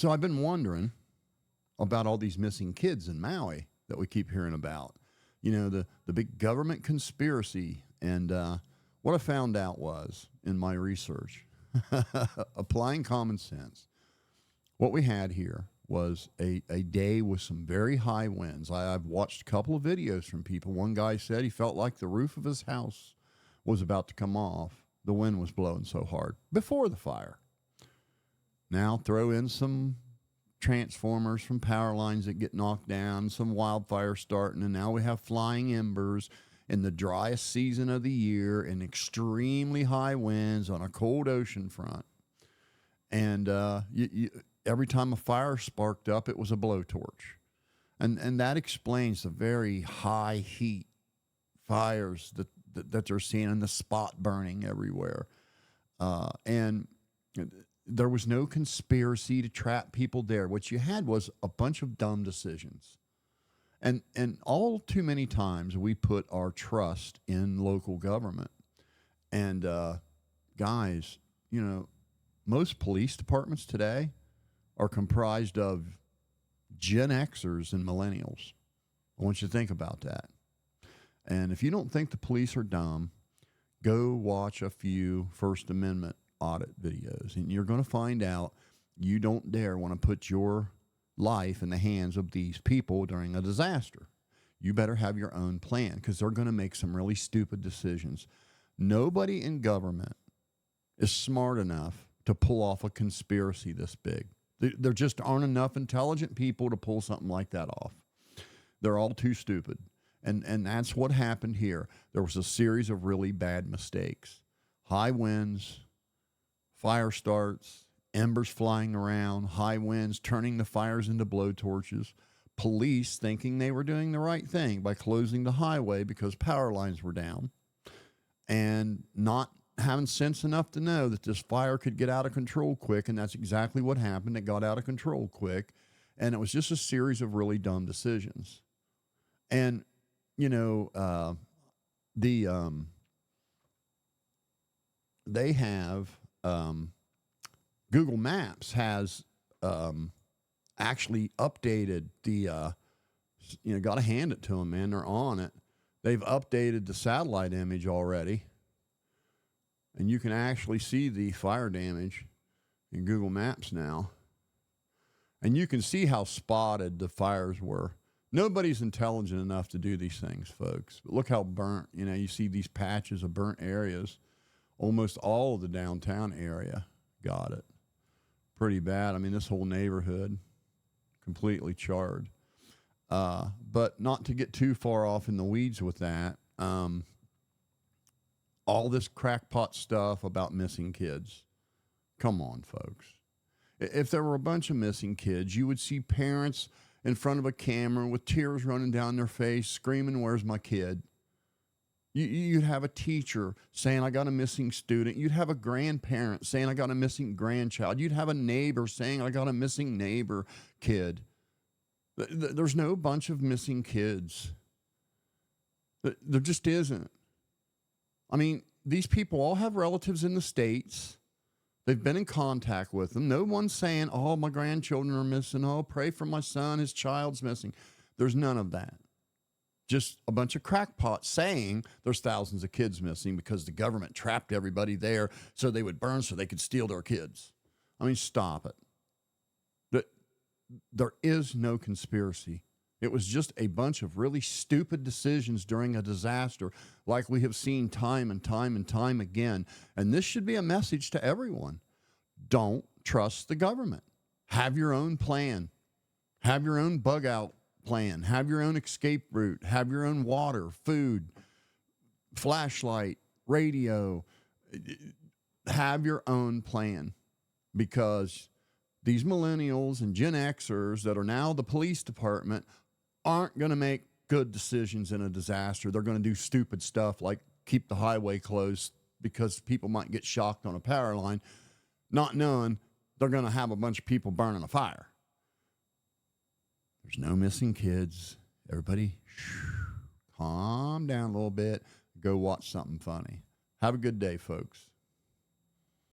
So I've been wondering about all these missing kids in Maui that we keep hearing about. You know, the big government conspiracy. And what I found out was in my research, applying common sense, what we had here was a day with some very high winds. I've watched a couple of videos from people. One guy said he felt like the roof of his house was about to come off. The wind was blowing so hard before the fire. Now throw in some transformers from power lines that get knocked down, some wildfires starting, and now we have flying embers in the driest season of the year and extremely high winds on a cold ocean front. And every time a fire sparked up, it was a blowtorch. And that explains the very high heat fires that they're seeing and the spot burning everywhere. And there was no conspiracy to trap people there. What you had was a bunch of dumb decisions. And all too many times we put our trust in local government. And guys, you know, most police departments today are comprised of Gen Xers and millennials. I want you to think about that. And if you don't think the police are dumb, go watch a few First Amendment audit videos, and you're going to find out you don't dare want to put your life in the hands of these people during a disaster. You better have your own plan, because they're going to make some really stupid decisions. Nobody in government is smart enough to pull off a conspiracy this big. There just aren't enough intelligent people to pull something like that off. They're all too stupid. And that's what happened here. There was a series of really bad mistakes. High winds, fire starts, embers flying around, high winds turning the fires into blowtorches, police thinking they were doing the right thing by closing the highway because power lines were down, and not having sense enough to know that this fire could get out of control quick, and that's exactly what happened. It got out of control quick, and it was just a series of really dumb decisions. And, you know, they have, Google Maps has actually updated the, you know, got to hand it to them, man. They're on it. They've updated the satellite image already. And you can actually see the fire damage in Google Maps now. And you can see how spotted the fires were. Nobody's intelligent enough to do these things, folks. But look how burnt, you know, you see these patches of burnt areas. Almost all of the downtown area got it. Pretty bad. I mean, this whole neighborhood completely charred. But not to get too far off in the weeds with that, all this crackpot stuff about missing kids. Come on, folks. If there were a bunch of missing kids, you would see parents in front of a camera with tears running down their face, screaming, "Where's my kid?" You'd have a teacher saying, "I got a missing student." You'd have a grandparent saying, "I got a missing grandchild." You'd have a neighbor saying, "I got a missing neighbor kid." There's no bunch of missing kids. There just isn't. I mean, these people all have relatives in the States. They've been in contact with them. No one's saying, "Oh, my grandchildren are missing. Oh, pray for my son, his child's missing." There's none of that. Just a bunch of crackpots saying there's thousands of kids missing because the government trapped everybody there so they would burn so they could steal their kids. I mean, stop it. There is no conspiracy. It was just a bunch of really stupid decisions during a disaster, like we have seen time and time and time again. And this should be a message to everyone. Don't trust the government. Have your own plan. Have your own bug out plan. Have your own escape route. Have your own water, food, flashlight, radio. Have your own plan, because these millennials and Gen Xers that are now the police department aren't going to make good decisions in a disaster. They're going to do stupid stuff like keep the highway closed because people might get shocked on a power line, not knowing they're going to have a bunch of people burning a fire. There's no missing kids. Everybody, calm down a little bit. Go watch something funny. Have a good day, folks.